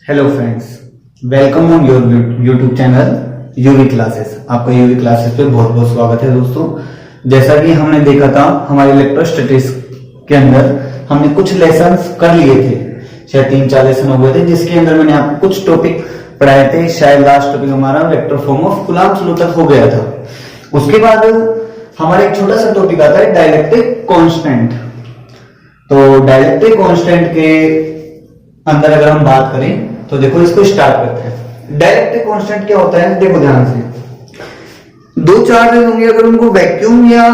Hello friends, welcome on your YouTube channel UV classes. आपका UV classes पे बहुत बहुत स्वागत है दोस्तों। जैसा कि हमने देखा था हमारे इलेक्ट्रोस्टैटिक्स के अंदर हमने कुछ लेसन्स कर लिए थे, शायद 3-4 लेसन हो गए थे, जिसके अंदर मैंने आपको कुछ टॉपिक पढ़ाए थे। शायद लास्ट टॉपिक हमारा वेक्टर फॉर्म ऑफ कूलम्ब तक हो गया था। उसके बाद हमारा एक छोटा सा टॉपिक आता है डाइलेक्ट्रिक कांस्टेंट। तो डाइलेक्ट्रिक कांस्टेंट के अंदर अगर हम बात करें तो देखो इसको स्टार्ट करते हैं। डाइलेक्ट्रिक कांस्टेंट क्या होता है, देखो ध्यान से। दो चार्जेस होंगे, अगर उनको वैक्यूम या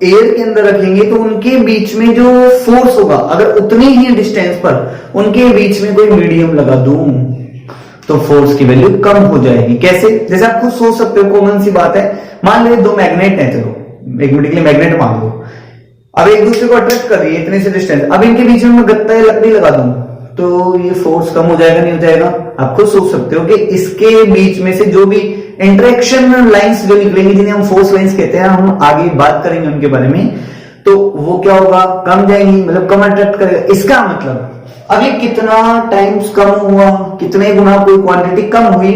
एयर के अंदर रखेंगे तो उनके बीच में जो फोर्स होगा, अगर उतनी ही डिस्टेंस पर उनके बीच में कोई मीडियम लगा दूं तो फोर्स की वैल्यू कम हो जाएगी। कैसे? जैसे आप खुद सोच सकते हो, कॉमन सी बात है। मान लो दो मैग्नेट है, चलो एक मिनट के लिए मैग्नेट मान लो, अब एक दूसरे को अट्रैक्ट कर रही है इतने से डिस्टेंस। अब इनके बीच में मैं गत्ता या लकड़ी लगा दूं तो ये फोर्स कम हो जाएगा, नहीं हो जाएगा? आप खुद सोच सकते हो कि इसके बीच में से जो भी इंटरेक्शन लाइंस जो निकलेंगी, जिन्हें हम फोर्स लाइंस कहते हैं, हम आगे बात करेंगे उनके बारे में, तो वो क्या होगा, कम जाएंगी, मतलब कम अट्रैक्ट करेगा। इसका मतलब अब ये कितना टाइम्स कम हुआ, कितने गुना कोई क्वांटिटी कम हुई,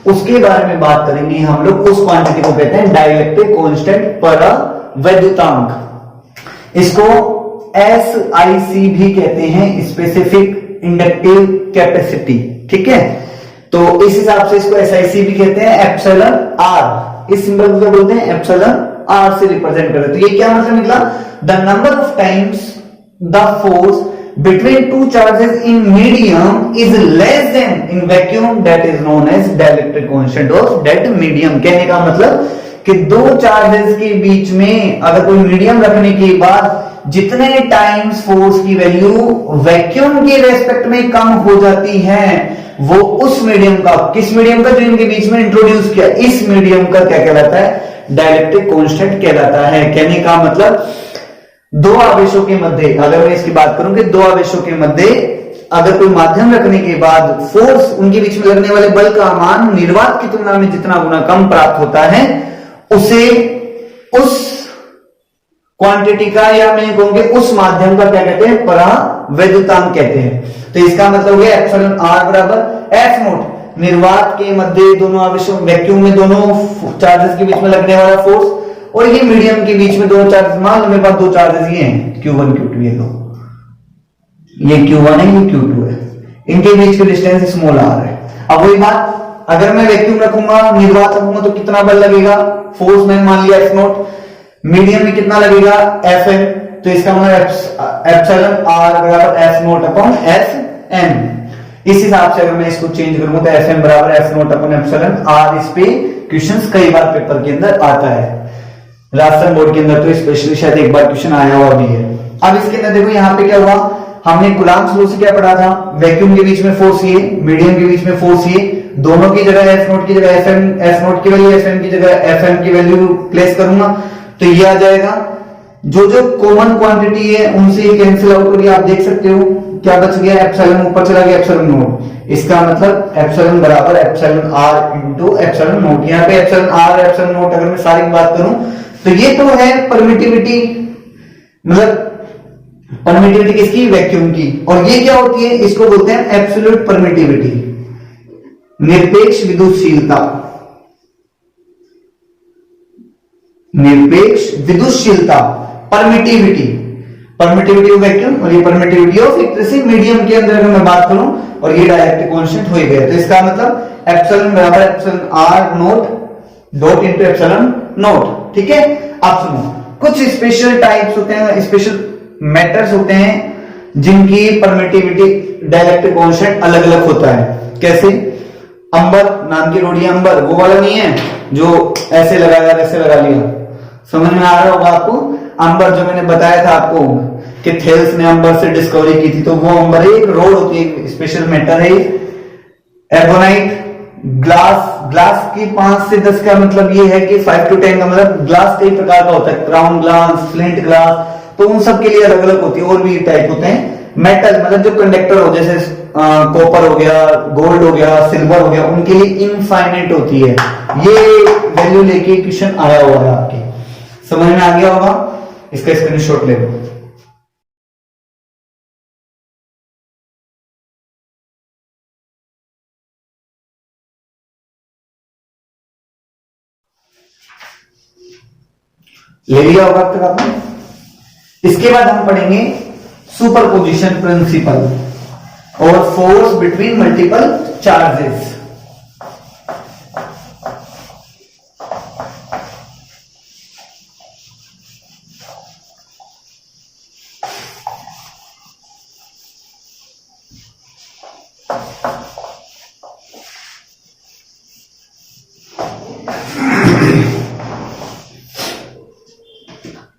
उसके बारे में बात करेंगे हम लोग। उस क्वांटिटी को कहते हैं डाइलेक्ट्रिक कांस्टेंट परावैद्युतांक। इसको SIC भी कहते हैं, स्पेसिफिक इंडक्टिव कैपेसिटी। ठीक है, तो इस हिसाब से इसको SIC भी कहते हैं। एप्सिलॉन R, इस सिंबल को क्या बोलते हैं, एप्सिलॉन R से रिप्रेजेंट करते हैं। तो ये क्या मतलब निकला, the number of times the force between two charges in medium is less than in vacuum, that is known as dielectric constant of that medium. कहने का मतलब कि दो चार्जेस के बीच में अगर कोई मीडियम रखने के बाद जितने टाइम्स फोर्स की वैल्यू वैक्यूम के रेस्पेक्ट में कम हो जाती है, वो उस मीडियम का, किस मीडियम का, जो इनके बीच में इंट्रोड्यूस किया, इस मीडियम का क्या कहलाता है, डाइलेक्ट्रिक कांस्टेंट कहलाता है। कहने का मतलब दो आवेशों के मध्य, अगर मैं इसकी बात करूं कि दो आवेशों के मध्य अगर कोई माध्यम रखने के बाद फोर्स, उनके बीच में लगने वाले बल का मान निर्वात की तुलना में जितना गुना कम प्राप्त होता है, उसे उस क्वांटिटी का, या मैं कहूंगी उस माध्यम का क्या कहते हैं, परावैद्युतांक कहते हैं। तो इसका मतलब है एप्सिलॉन R बराबर S नोट, निर्वात के मध्य दोनों आवेशों, वैक्यूम में दोनों चार्जेस के बीच में लगने वाला फोर्स, और ये मीडियम के बीच में दोनों चार्जेस। मान लो मेरे पास दो चार्जेस ये हैं, Q1 Q2, ये लो, ये Q1 है, ये Q2 है, इनके बीच की डिस्टेंस स्मॉल r है। अब वही बात, अगर मैं वैक्यूम रखूंगा, निर्वात रखूंगा, तो कितना बल लगेगा, फोर्स मैंने मान लिया F नोट, मीडियम में कितना लगेगा, Fm, तो इसका मतलब एप्सिलॉन R बराबर S नोट अपॉन Sm। इस हिसाब से अगर मैं इसको चेंज करूंगा तो Fm बराबर S naught upon epsilon R। इस पे क्वेश्चंस कई बार पेपर के अंदर आता है, राजस्थान बोर्ड के अंदर तो स्पेशली शायद एक बार क्वेश्चन आया हुआ भी है। अब इसके अंदर देखो यहाँ पे क्या हुआ, हमने कूलम्ब लॉ से क्या पढ़ा था, वैक्यूम के बीच में फोर्स ये, मीडियम के बीच में फोर्स ये, दोनों की जगह F नोट की जगह Fm, S नोट की वैल्यू Fm की जगह Fm की वैल्यू प्लेस करूंगा तो ये आ जाएगा। जो जो कॉमन क्वांटिटी है उनसे ये कैंसिल आउट करिए, आप देख सकते हो क्या बच गया, एप्सिलॉन ऊपर चला गया, एप्सिलॉन नोट। इसका मतलब एप्सिलॉन बराबर epsilon R into epsilon note. यहाँ पे एप्सिलॉन R एप्सिलॉन नोट अगर मैं सारी बात करूं तो ये तो है परमिटिविटी, मतलब परमिटिविटी किसकी, वैक्यूम की। और ये क्या होती है, इसको बोलते हैं एब्सोल्यूट परमिटिविटी, निरपेक्ष विद्युतशीलता, निरपेक्ष विद्युतशीलता, परमिटिविटी, परमिटिविटी ऑफ वैक्यूम और ये परमिटिविटी ऑफ इलेक्ट्रिसिटी मीडियम के अंदर अगर मैं बात करूं, और ये डाइलेक्ट्रिक कांस्टेंट हो गया। तो इसका मतलब एप्सिलॉन बराबर epsilon R note dot into epsilon note. ठीक है, आप सुनो, कुछ स्पेशल टाइप्स होते हैं, स्पेशल मैटर्स होते हैं जिनकी परमिटिविटी डाइलेक्ट्रिक कांस्टेंट अलग अलग होता है। कैसे? अंबर नाम की रोड़ी, अंबर वो वाला नहीं है जो ऐसे लगाया वैसे लगा लिया, समझ में आ रहा होगा आपको। अंबर जो मैंने बताया था आपको कि थेल्स ने अंबर से डिस्कवरी की थी, तो वो अंबर है, एक रोड होती है, स्पेशल मेटल है। एर्गोनाइट, ग्लास, ग्लास की 5 से 10 का मतलब ये है कि 5 to 10 का मतलब ग्लास कई प्रकार का होता है, क्राउन ग्लास, फ्लिंट ग्लास, तो उन सब के लिए अलग अलग होती है। और भी टाइप होते हैं। मेटल मतलब जो कंडक्टर हो, जैसे कॉपर हो गया, गोल्ड हो गया, सिल्वर हो गया, उनके लिए इनफाइनाइट होती है। ये वैल्यू लेके क्वेश्चन आया हुआ है आपके। समझ में आ गया होगा, इसका स्क्रीनशॉट ले लो। ले लिया होगा अब तक आपने। इसके बाद हम पढ़ेंगे सुपरपोजिशन प्रिंसिपल और फोर्स बिटवीन मल्टीपल चार्जेस।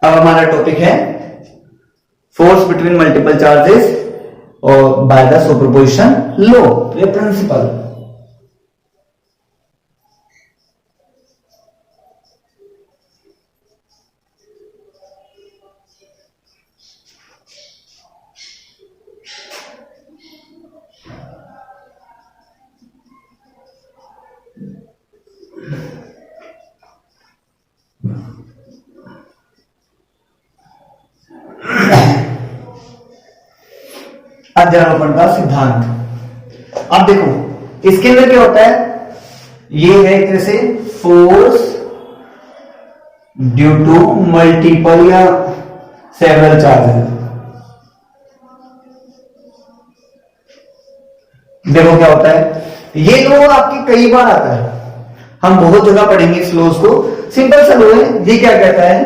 अब हमारा टॉपिक है फोर्स बिटवीन मल्टीपल चार्जेस और बाय द सुपरपोजिशन लॉ या प्रिंसिपल। अध्यारोपण का सिद्धांत। अब देखो इसके अंदर क्या होता है, ये है एक तरह से फोर्स ड्यू टू मल्टीपल या सेवरल चार्जेस। देखो क्या होता है, ये लो आपकी कई बार आता है, हम बहुत जगह पढ़ेंगे इस लॉज को। सिंपल सा लो है, ये क्या कहता है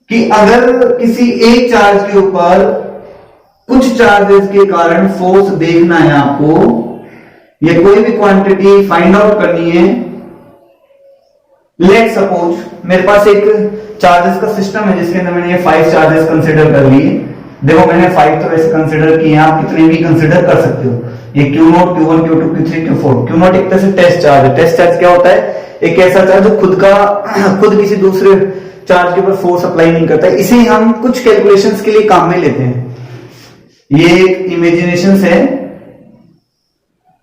कि अगर किसी एक चार्ज के ऊपर कुछ चार्जेस के कारण फोर्स देखना है आपको, या कोई भी क्वांटिटी फाइंड आउट करनी है। लेट सपोज मेरे पास एक चार्जेस का सिस्टम है जिसके अंदर मैंने ये 5 चार्जेस कंसीडर कर लिए। देखो मैंने 5 तो वैसे कंसीडर किए हैं, आप कितने भी कंसीडर कर सकते हो। ये Q0, Q1, Q2, Q3, Q4। Q0 एक तरह से टेस्ट चार्ज है। टेस्ट चार्ज क्या होता है, एक ऐसा चार्ज जो खुद किसी दूसरे चार्ज के ऊपर फोर्स अप्लाई नहीं करता है। इसे हम कुछ कैलकुलेशंस के लिए काम में लेते हैं। ये एक इमेजिनेशन है,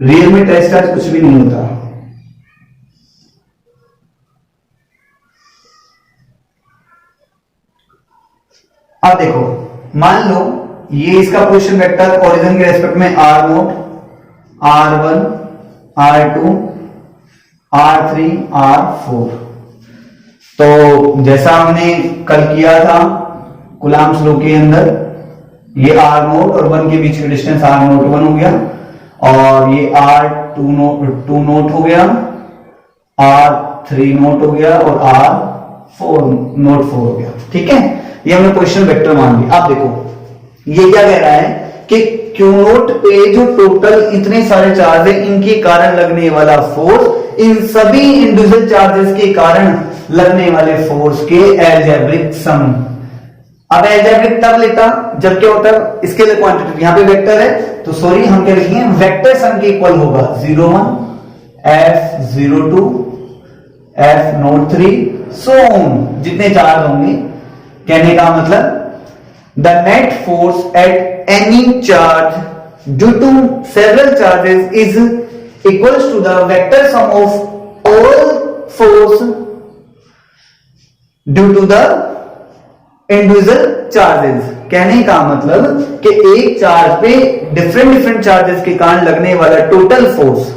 रियल में टेस्ट चार्ज कुछ भी नहीं होता। अब देखो मान लो ये इसका पोजीशन वेक्टर ओरिजिन के रेस्पेक्ट में r0, r1, r2, r3, r4। तो जैसा हमने कल किया था कूलम्ब्स लॉ के अंदर, ये r0 और 1 के बीच का डिस्टेंस r0 1 हो गया, और ये r2 नोट हो गया, r3 नोट हो गया और r4 नोट 4 हो गया। ठीक है, ये हमने पोजीशन वेक्टर मान लिया। अब देखो ये क्या कह रहा है कि Q0 पे जो टोटल इतने सारे चार्ज है, इनके कारण लगने वाला फोर्स इन सभी इंडिविजुअल चार्जेस के कारण लगने वाले फोर्स के एल्जेब्रिक सम। अब एल्जेब्रिक तब लेता जब क्या होता है, इसके लिए क्वांटिटी यहां पे वेक्टर है, तो सॉरी हम क्या लिखेंगे, वेक्टर सम के इक्वल होगा 01, F02, F03 सो ऑन, जितने चार्ज होंगे। कहने का मतलब the net force at any charge due to several charges is equals to the vector sum of all force due to the individual charges. कहने का मतलब कि एक चार्ज पे डिफरेंट चार्जेस के कारण लगने वाला टोटल फोर्स,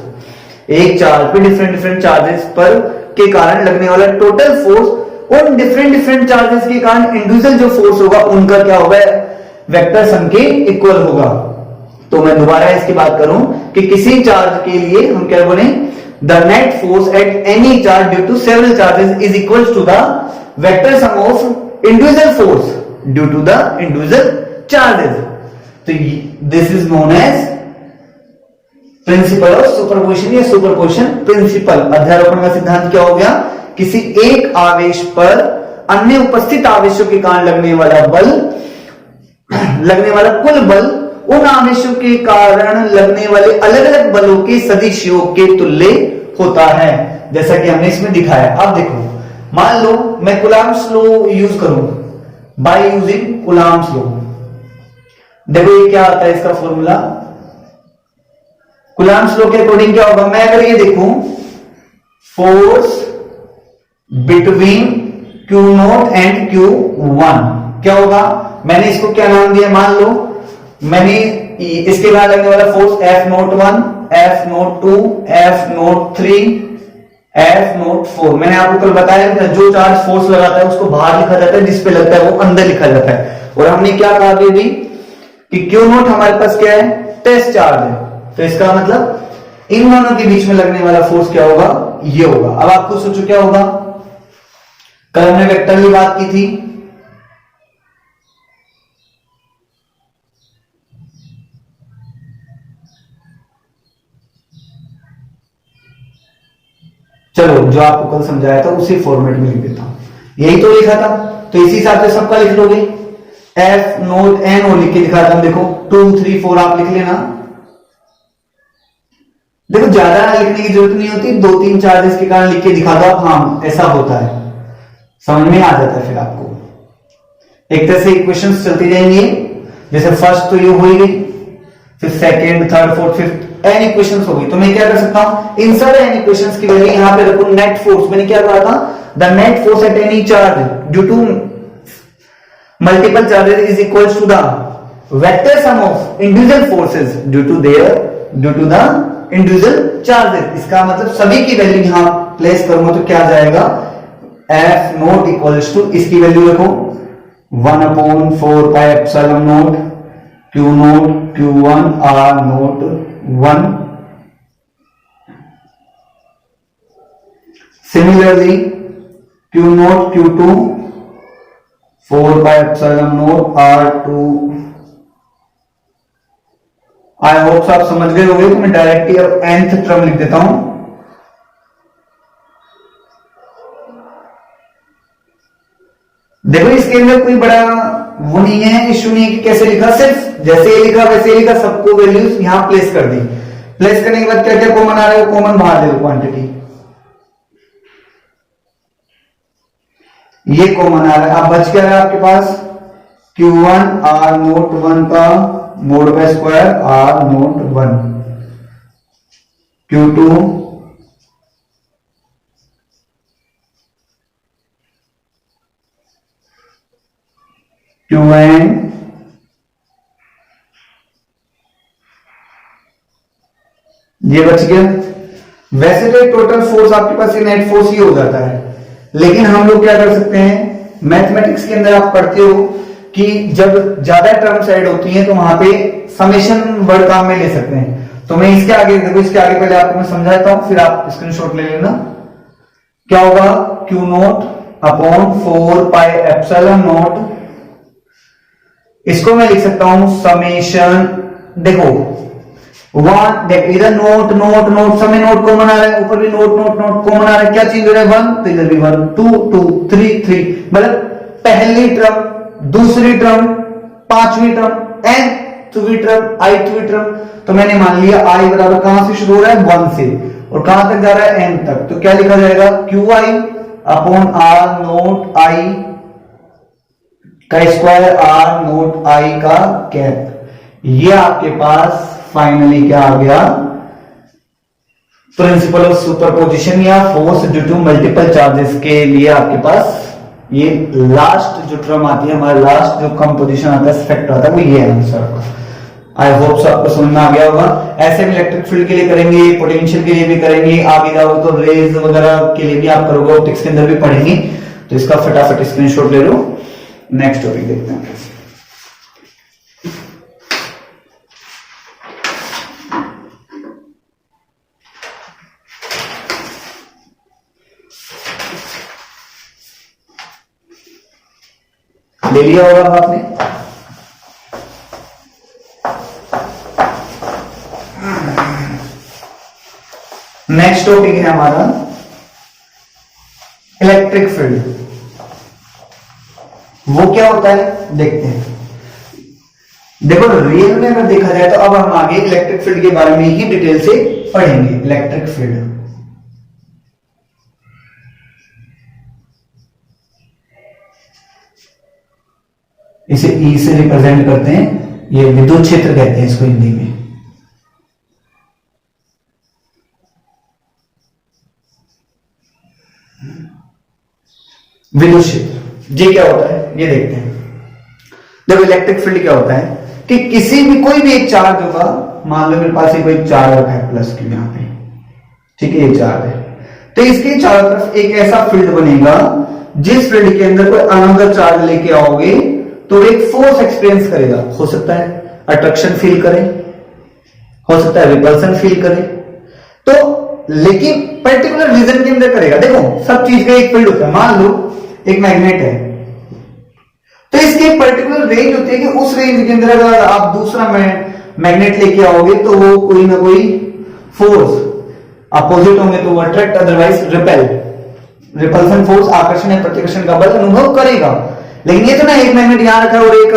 एक चार्ज पे डिफरेंट चार्जेस पर के कारण लगने वाला टोटल फोर्स उन डिफरेंट चार्जेस के कारण इंडिविजुअल जो फोर्स होगा उनका क्या होगा, वेक्टर सम के इक्वल होगा। तो मैं दोबारा इसकी बात करूं कि किसी चार्ज के लिए हम क्या बोले, the net force at any charge due to several charges is equal to the vector sum of individual force due to the individual charges. तो this is known as principle of superposition या superposition principle. अध्यारोपण का सिद्धांत क्या हो गया, किसी एक आवेश पर अन्य उपस्थित आवेशों के कारण लगने वाला कुल बल उन आवेशों के कारण लगने वाले अलग अलग बलों के सदिश योग के तुल्य होता है, जैसा कि हमने इसमें दिखाया। अब देखो मान लो मैं कूलम्ब्स लॉ यूज करूं, बाय यूजिंग कूलम्ब्स लॉ। देखो ये क्या आता है इसका फॉर्मूला, कूलम्ब्स लॉ के अकॉर्डिंग क्या होगा, मैं अगर ये देखूं force between Q note and Q one. क्या होगा, मैंने इसको क्या नाम दिया, मान लो मैंने इसके बाद लगने वाला force F not one, F not two, F not three, F not four. मैंने आपको कल बताया था जो चार्ज फोर्स लगाता है उसको बाहर लिखा जाता है, जिस पे लगता है वो अंदर लिखा जाता है। और हमने क्या कहा अभी कि क्यू नोट हमारे पास क्या है, टेस्ट चार्ज है। तो इसका मतलब इन दोनों के बीच में लगने वाला फोर्स क्या होगा, ये होगा। अब आपको सोचो क्या होगा, कल हमने वेक्टर की बात की थी, चलो जो आपको कल समझाया था उसी फॉर्मेट में लिख देता हूं, यही तो लिखा था। तो इसी हिसाब से सबका लिख लोगे, एफ नोट एन ओ लिख के दिखा था, देखो 2 3 4 आप लिख लेना। देखो ज्यादा लिखने की जरूरत नहीं होती, 2-3 चार्जेस के कारण लिख के दिखा दो आप, हाँ ऐसा होता है, समझ में आ जाता है। फिर आपको एक तरह से इक्वेशंस चलती जाएंगी, जैसे फर्स्ट तो ये हो ही गई, फिर second, third, fourth, fifth N equations होगी। तो मैं क्या कर सकता हूं, इन सारे एन इक्वेशंस की वैल्यू यहां पे रखूं नेट फोर्स। मैंने क्या कहा था, the net force at any charge due to multiple charges is equal to the vector sum of individual forces due to the individual charges. इसका मतलब सभी की वैल्यू यहां प्लेस करूंगा तो क्या जाएगा, एफ नोट इक्वल्स टू, इसकी वैल्यू रखो 1/4 pi epsilon not Q not Q one R not 1। Similarly Q not Q two 4 pi epsilon not R two. I hope आप समझ गए होंगे, तो मैं डायरेक्ट nth टर्म लिख देता हूं। देखो इसके अंदर कोई बड़ा वो नहीं है, इश्यू नहीं है कि कैसे लिखा, सिर्फ जैसे ये लिखा वैसे ही लिखा, सबको वैल्यूज यहां प्लेस कर दी। प्लेस करने के बाद क्या क्या कॉमन आ रहा है, वो कॉमन बाहर दे दो, क्वांटिटी ये कॉमन आ रहा है। अब बच क्या रहा है आपके पास, Q1 R नोट 1 का mode bye square R note 1, Q2 Qn ये बच गया। वैसे तो टोटल फोर्स आपके पास ये नेट फोर्स ही हो जाता है, लेकिन हम लोग क्या कर सकते हैं, मैथमेटिक्स के अंदर आप पढ़ते हो कि जब ज्यादा टर्म्स ऐड होती हैं तो वहां पे समेशन वर्ड काम में ले सकते हैं। तो मैं इसके आगे देखो, इसके आगे पहले आपको मैं समझाता हूं, फिर आप स्क्रीनशॉट ले लेना। क्या होगा, Q not upon 4 pi epsilon note, इसको मैं लिख सकता हूं समेशन, देखो वन, देख इधर नोट नोट नोट, समय नोट कॉमन आ रहा है, ऊपर भी नोट नोट नोट कॉमन आ रहा है, क्या चीज हो रहा है 1, तो इधर भी 1, 2 2 3 3, मतलब पहली टर्म, दूसरी टर्म, पांचवी टर्म, nthवी टर्म, ithवी टर्म। तो मैंने मान लिया i बराबर कहां से शुरू हो रहा है, 1 से, और कहां तक जा रहा है, n तक। तो क्या लिखा जाएगा, qi upon r not i का स्क्वायर r नोट i का कैप। ये आपके पास फाइनली क्या आ गया, प्रिंसिपल ऑफ सुपरपोजिशन या force due to multiple charges के लिए आपके पास ये लास्ट जो टर्म आती है, हमारा लास्ट जो कंपोजिशन आता है, फैक्टर आता है, वो ये आंसर होगा। आई होप सो आपको समझ में आ गया होगा। ऐसे हम इलेक्ट्रिक फील्ड के लिए करेंगे, पोटेंशियल के लिए भी करेंगे, आगे जाओ तो रेज वगैरह के लिए भी आप करोगे, ऑप्टिक्स के अंदर भी पढ़ेंगे। तो इसका फटाफट स्क्रीनशॉट ले लो, नेक्स्ट टॉपिक देखते हैं। ले लिया होगा आपने, नेक्स्ट टॉपिक है हमारा इलेक्ट्रिक फील्ड। वो क्या होता है देखते हैं। देखो रियल में अगर देखा जाए तो अब हम आगे इलेक्ट्रिक फील्ड के बारे में ही डिटेल से पढ़ेंगे। इलेक्ट्रिक फील्ड इसे ई से रिप्रेजेंट करते हैं, ये विद्युत क्षेत्र कहते हैं इसको हिंदी में। विद्युत क्षेत्र। ये क्या होता है ये देखते हैं। देखो इलेक्ट्रिक फील्ड क्या होता है कि किसी भी कोई भी एक चार्ज होगा, मान लो मेरे पास कोई चार्ज रखा है प्लस क्यू यहाँ पे, ठीक है, ये चार्ज है, तो इसके चारों तरफ एक ऐसा फील्ड बनेगा जिस फील्ड के अंदर कोई अनदर चार्ज लेके आओगे तो एक फोर्स एक्सपीरियंस करेगा। हो सकता है अट्रैक्शन फील करे, हो सकता है रिपल्सन फील करे, तो लेकिन पर्टिकुलर रीजन के अंदर करेगा। देखो सब चीज का एक फील्ड होता है। मान लो एक मैग्नेट है, तो इसकी एक पर्टिकुलर रेंज होती है कि उस रेंज के अंदर अगर आप दूसरा मैग्नेट लेके आओगे तो वो कोई ना कोई फोर्स अपोजिट होंगे तो वो attract otherwise repel, repulsion force आकर्षण या प्रतिकर्षण का बल अनुभव करेगा। लेकिन ये तो ना एक मैग्नेट यहां रखा है और एक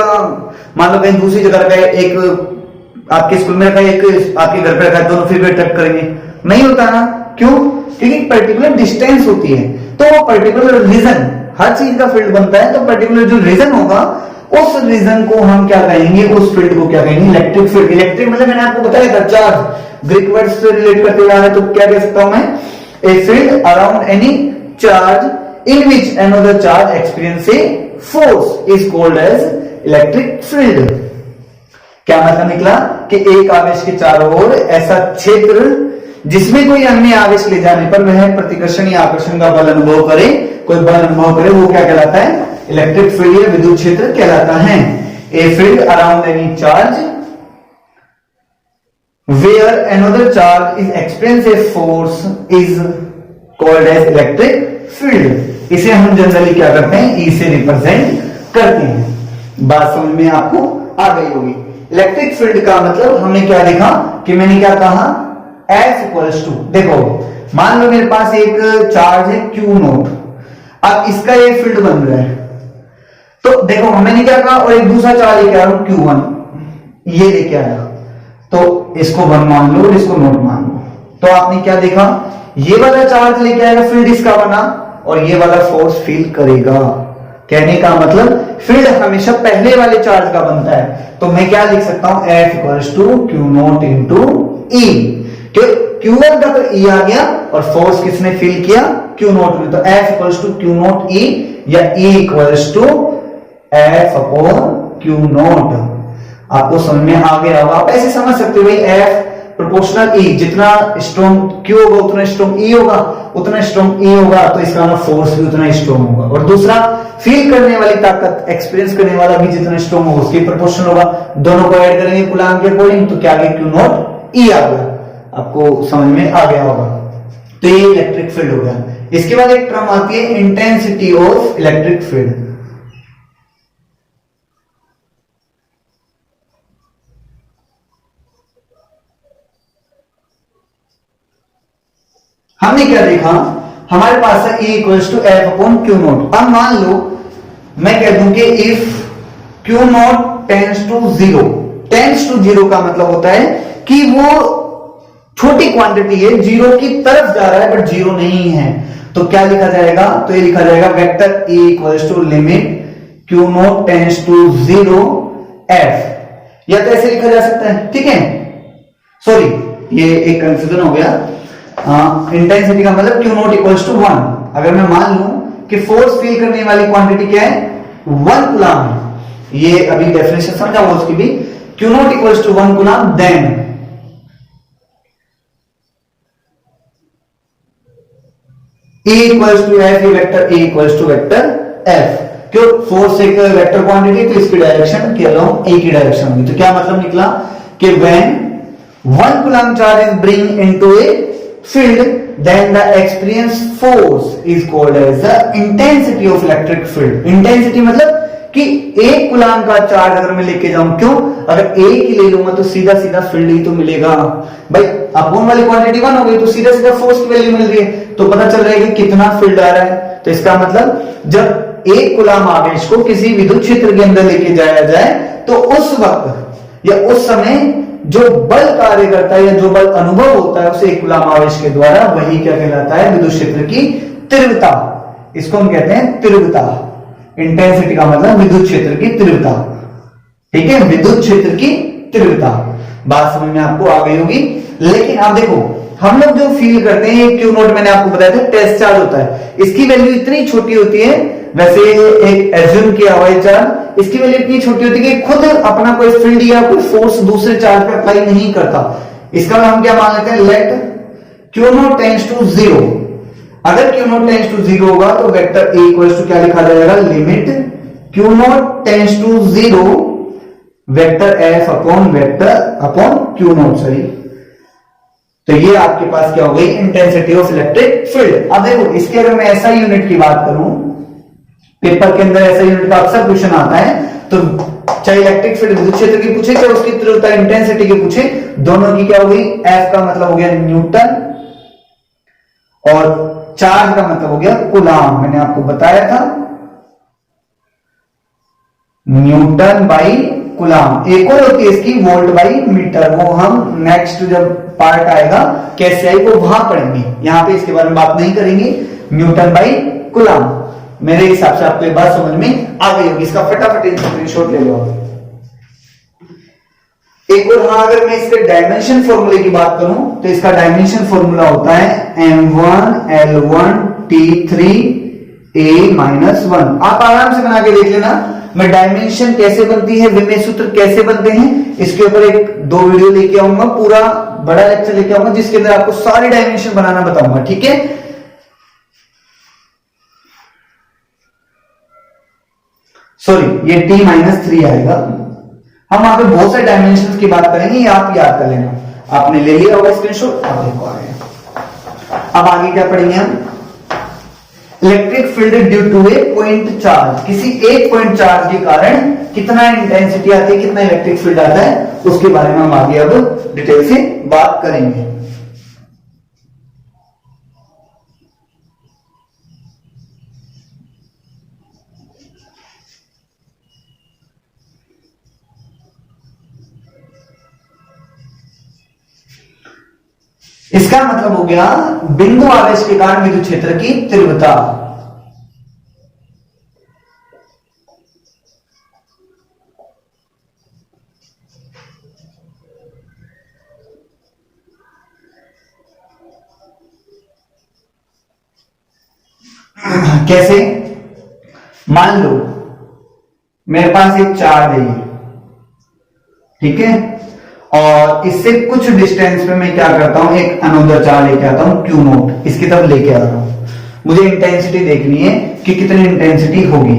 मान लो कहीं दूसरी जगह रखा है, एक आपके स्कूल में रखा है, एक आपके घर पे रखा है, दोनों फिर भी अट्रैक्ट करेंगे? नहीं होता ना। क्यों? क्योंकि पर्टिकुलर डिस्टेंस होती है, तो वो पर्टिकुलर रीजन, हर चीज का फील्ड बनता है तो पर्टिकुलर जो रीजन होगा उस रीजन को हम क्या कहेंगे, उस फील्ड को क्या कहेंगे, इलेक्ट्रिक फील्ड। इलेक्ट्रिक मतलब मैंने आपको बताया था चार्ज, ग्रीक वर्ड से रिलेट करते जा रहा है, तो क्या कह सकता हूं मैं, a field around any charge in which another charge experience a force is called as electric field. क्या मतलब निकला कि एक आवेश के चारों ओर ऐसा क्षेत्र जिसमें कोई अन्य आवेश ले जाने पर वह प्रतिकर्षण या आकर्षण का बल अनुभव करे, कोई बल अनुभव करे, वो क्या कहलाता है, इलेक्ट्रिक फील्ड या विद्युत क्षेत्र कहलाता है। A field around any charge where another charge is experience a force is called as electric field. इसे हम जनरली क्या करते हैं, ई से रिप्रेजेंट करते हैं। बात समझ में आपको आ गई होगी। इलेक्ट्रिक फील्ड का मतलब हमने क्या देखा कि मैंने क्या कहा, F इक्वल्स टू, देखो मान लो मेरे पास एक चार्ज है Q नोट, अब इसका एक फील्ड बन रहा है, तो देखो मैंने क्या कहा, और एक दूसरा चार्ज लेके आ रहा हूं Q1, ये लेके आया, तो इसको 1 मान लो और इसको नोट मान लो, तो आपने क्या देखा, ये वाला चार्ज लेके आएगा, फील्ड इसका बना, और ये वाला फोर्स फील करेगा। कहने का मतलब फील्ड हमेशा पहले वाले चार्ज का बनता है, तो मैं क्या लिख सकता हूं, F equals to Q not into E। Q1 का तो E आ गया और फोर्स किसने फील किया, Q नोट में, तो F equals to Q not E या E equals to F upon Q not. आपको समझ में आ गया होगा। आप ऐसे समझ सकते हो भाई, F प्रोपोर्शनल E, जितना स्ट्रॉन्ग Q होगा उतना स्ट्रॉन्ग E होगा, उतना स्ट्रॉन्ग E होगा तो इसका मतलब फोर्स भी उतना स्ट्रॉन्ग होगा, और दूसरा फील करने वाली ताकत, एक्सपीरियंस करने वाला भी जितना स्ट्रॉन्ग होगा उसकी प्रोपोर्शनल होगा। दोनों को ऐड करेंगे कूलाम के अकॉर्डिंग, तो क्या आ गया, Q नोट E आ गया। आपको समझ में आ गया होगा। तो ये इलेक्ट्रिक फील्ड हो गया। इसके बाद एक टर्म आती है इंटेंसिटी ऑफ इलेक्ट्रिक फील्ड। हमने क्या देखा, हमारे पास है E equals to F upon Q not. अब मान लो मैं कह दूं कि if Q not tends to 0, tends to 0 का मतलब होता है कि वो छोटी क्वांटिटी है, 0 की तरफ जा रहा है बट 0 नहीं है, तो क्या लिखा जाएगा, तो ये लिखा जाएगा vector E equals to limit Q not tends to 0 F, या तो ऐसे लिखा जा सकता है, ठीक है। सॉरी ये एक कंफ्यूजन हो गया। इंटेंसिटी का मतलब Q नोट इक्वल्स टू 1। अगर मैं मान लूं कि फोर्स फील करने वाली क्वांटिटी क्या है, 1 कूलम, ये अभी डेफिनेशन समझा हुआ उसकी भी, Q not equals to 1 coulomb, then E equals to F, vector E equals to vector F। क्यों, फोर्स एक वेक्टर क्वांटिटी, तो इसकी डायरेक्शन के अलोंग E की डायरेक्शन होगी। तो क्या मतलब निकला कि when 1 coulomb charge is bring into A field, then the experienced force is called as the intensity of electric field। intensity मतलब कि 1 कूलम का चार्ज अगर मैं लेके जाऊं, क्यों, अगर 1 ही ले लूंगा तो सीधा सीधा फील्ड ही तो मिलेगा भाई, अपॉन वाली क्वांटिटी 1 हो गई तो सीधा सीधा फोर्स की वैल्यू मिल रही है, तो पता चल रहा है कि कितना फील्ड आ रहा है। तो इसका मतलब जब 1 कूलम आवेश को किसी विद्युत क्षेत्र के अंदर लेके जाया जाए तो उस वक्त या उस समय जो बल कार्य करता है या जो बल अनुभव होता है उसे 1 कूलम आवेश के द्वारा, वही क्या कहलाता है, विद्युत क्षेत्र की तीव्रता। इसको हम कहते हैं तीव्रता। इंटेंसिटी का मतलब विद्युत क्षेत्र की तीव्रता, ठीक है, विद्युत क्षेत्र की तीव्रता। बात समझ में आपको आ गई होगी। लेकिन आप देखो हम लोग जो फील करते हैं क्यू नोट, मैंने आपको बताया था टेस्ट चार्ज होता है, इसकी वैल्यू इतनी छोटी होती है, वैसे एक एज्यूम किया हुआ है चार्ज, इसकी वैल्यू इतनी छोटी होती है कि खुद अपना कोई फील्ड या कोई फोर्स दूसरे चार्ज पे अप्लाई नहीं करता। इसका हम क्या मान लेते हैं, let Q not tends to 0। अगर क्यू नोट टेंड्स टू 0 होगा तो वेक्टर ए इक्वल्स टू क्या लिखा जाएगा, limit Q not tends to 0 vector F upon Q not, sorry. तो ये आपके पास क्या हो गई, इंटेंसिटी ऑफ इलेक्ट्रिक फील्ड। अब देखो इसके अगर मैं ऐसा यूनिट की बात करूं, पेपर के अंदर ऐसा यूनिट का अक्सर क्वेश्चन आता है, तो चाहे इलेक्ट्रिक फील्ड विद्युत क्षेत्र की पूछे, चाहे उसकी तीव्रता इंटेंसिटी की पूछे, दोनों की क्या हो गई, एफ का मतलब हो गया न्यूटन और चार्ज का मतलब हो गया कूलाम। मैंने आपको बताया था न्यूटन बाई कूलाम। एक और होती है इसकी वोल्ट बाई मीटर, वो हम नेक्स्ट जब पार्ट आएगा कैसे आई वो वहां पढ़ेंगे, यहां पे इसके बारे में बात नहीं करेंगे। न्यूटन बाई कूलाम, मेरे हिसाब से आपको एक बात समझ में आ गई होगी। इसका फटाफट स्क्रीनशॉट ले लो। एक और हाँ, अगर मैं इसके डायमेंशन फॉर्मूले की बात करूं तो इसका डायमेंशन फॉर्मूला होता है m1 l1 t3 a-1। आप आराम से बना के देख लेना, मैं डायमेंशन कैसे बनती है, विमेय सूत्र कैसे बनते हैं, इसके ऊपर एक 2 वीडियो लेके आऊंगा, पूरा बड़ा लेक्चर लेके आऊंगा जिसके अंदर आपको सारी डायमेंशन बनाना बताऊंगा, ठीक है। सॉरी, ये t-3 आएगा। हम वहां पे बहुत सारे डायमेंशन की बात करेंगे, ये आप याद कर लेना। आपने ले लिया होगा स्क्रीनशॉट, आप देखो आ गया। अब आगे क्या पढ़ेंगे हम, electric field due to a point charge. किसी एक पॉइंट चार्ज के कारण कितना इंटेंसिटी आती है, कितना इलेक्ट्रिक फील्ड आता है, उसके बारे में हम आगे अब डिटेल से बात करेंगे। इसका मतलब हो गया बिंदु आवेश के कारण विद्युत क्षेत्र की तीव्रता। कैसे, मान लो मेरे पास एक चार्ज है, ठीक है, और इससे कुछ डिस्टेंस पे मैं क्या करता हूं, एक अनोदर चार्ज लेके आता हूं क्यू नोट, इसकी तरफ लेके आ रहा हूं। मुझे इंटेंसिटी देखनी है कि कितनी इंटेंसिटी होगी,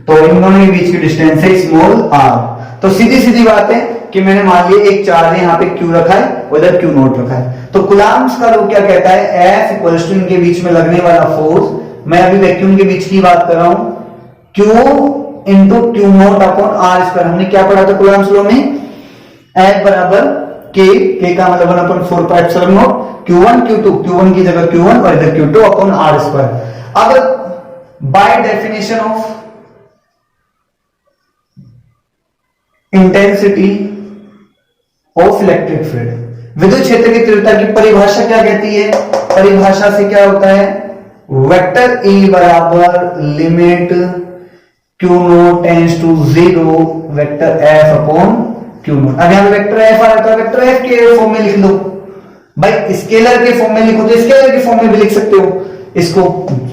तो इन दोनों के बीच की डिस्टेंस है स्मॉल आर। तो सीधी सीधी बात है कि मैंने मान लिया एक चार्ज है, यहां पे क्यू रखा है, उधर क्यू नोट रखा है। तो कुलाम्स का रूल क्या कहता है, एफ इक्वल्स टू इनके बीच में लगने वाला फोर्स, मैं अभी वैक्यूम के बीच की बात कर रहा हूं, Q into Q not upon R square. हमने क्या पढ़ा था कुलाम्स लॉ में, F बराबर K का मतलब 1/4 pi epsilon not Q1 Q2, Q1 की जगह Q1 और इधर Q2 अपॉन R स्क्वायर। अब by definition of intensity of electric field, विद्युत क्षेत्र की तीव्रता की परिभाषा क्या कहती है, परिभाषा से क्या होता है, वेक्टर E बराबर limit Q not tends to 0 vector F upon Q not. अब यहां पे वेक्टर एफ आ रहा है, वेक्टर एफ के फॉर्म में लिख दो भाई, स्केलर के फॉर्म में लिखो तो स्केलर के फॉर्म में भी लिख सकते हो इसको।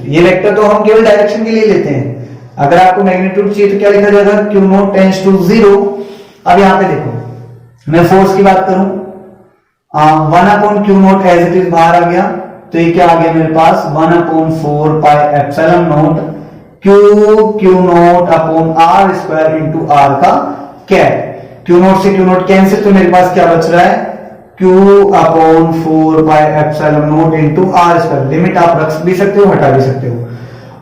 ये वेक्टर तो हम केवल डायरेक्शन के लिए लेते हैं, अगर आपको मैग्नीट्यूड चाहिए तो क्या लिखा जाएगा, क्यू नोट टेंड्स टू 0। अब यहां पे देखो मैं फोर्स की बात करूं, 1/क्यू नोट एज इट इज बाहर आ गया, तो ये क्या आ गया मेरे पास, 1/4 pi epsilon not Q not upon R square into R का कैप। क्यू नोट से क्यू नोट कैंसिल, तो मेरे पास क्या बच रहा है, Q/4 pi epsilon not into R square. Limit आप रख भी सकते हो, हटा भी सकते हो,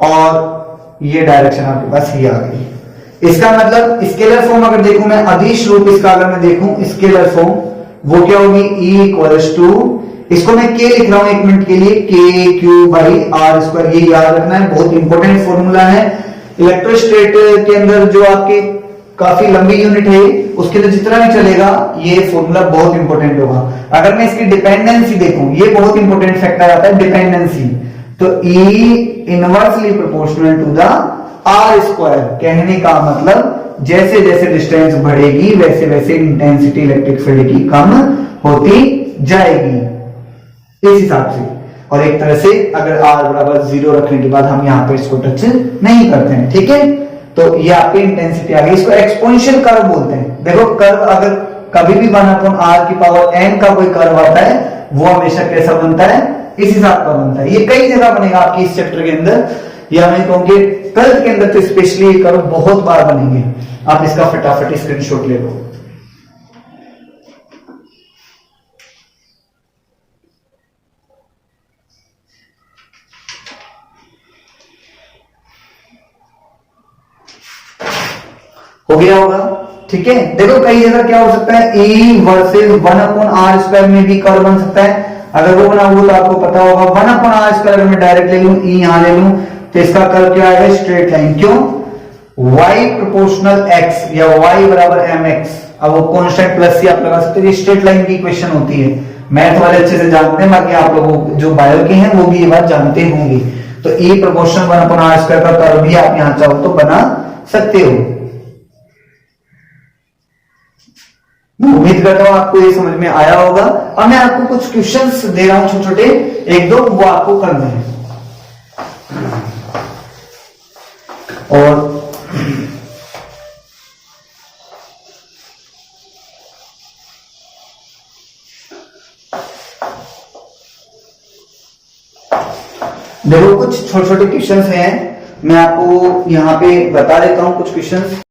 और ये डायरेक्शन आपके पास ही आ गई। इसका मतलब स्केलर फॉर्म अगर देखूं मैं, अदिश रूप इसका अगर मैं देखूं स्केलर फॉर्म, वो क्या होगी, E इक्वल्स टू, इसको मैं K लिख रहा हूं 1 मिनट के लिए, KQ बाई आर स्क्वायर। ये याद रखना है, बहुत इंपॉर्टेंट फॉर्मूला है इलेक्ट्रोस्टैट के अंदर, जो आपके काफी लंबी यूनिट है उसके लिए जितना भी चलेगा ये फॉर्मूला बहुत इंपॉर्टेंट होगा। अगर मैं इसकी डिपेंडेंसी देखूं, ये बहुत इंपॉर्टेंट फैक्टर आता है डिपेंडेंसी, तो E inversely proportional to the R square. कहने का मतलब जैसे जैसे डिस्टेंस बढ़ेगी वैसे वैसे इंटेंसिटी इलेक्ट्रिक फील्ड की कम होती जाएगी। इस हिसाब से। और एक तरह से अगर r बराबर 0 रखने के बाद हम यहाँ पे इसको टच नहीं करते हैं, ठीक है। तो ये आपकी इंटेंसिटी आ गई, इसको एक्सपोनेंशियल कर्व बोलते हैं। देखो कर्व अगर कभी भी 1/r की पावर n का कोई कर्व आता है वो हमेशा कैसा बनता है, इस हिसाब का बनता है। ये कई जगह बनेगा आपकी इस चैप्टर के अंदर, या मैं कहूंगी 12th के अंदर तो स्पेशली ये कर्व बहुत बार बनेंगे। आप इसका फटाफट स्क्रीनशॉट ले लो। हो गया होगा, ठीक है। देखो कई जगह क्या हो सकता है, E वर्सेस 1/r² में भी कर्व बन सकता है। अगर वो बना हुआ तो आपको पता होगा 1/r² में डायरेक्ट ले लूं, E यहां ले लूं तो इसका कर्व क्या आएगा, स्ट्रेट लाइन। क्यों, y प्रोपोर्शनल x या y बराबर mx, अब वो कांस्टेंट प्लस सी आप लगा सकते हो। ये स्ट्रेट लाइन की इक्वेशन होती है, मैथ वाले अच्छे से जानते हैं, बाकी आप लोग जो बायो के हैं वो भी ये बात जानते होंगे। तो E प्रोपोर्शनल 1/r² का कर्व भी आप यहां चाहो तो बना सकते हो। उम्मीद करता हूं आपको ये समझ में आया होगा। और मैं आपको कुछ क्वेश्चंस दे रहा हूं छोटे छोटे, एक दो वो आपको करने हैं। और देखो कुछ छोटे छोटे क्वेश्चंस हैं, मैं आपको यहां पे बता देता हूं कुछ क्वेश्चंस।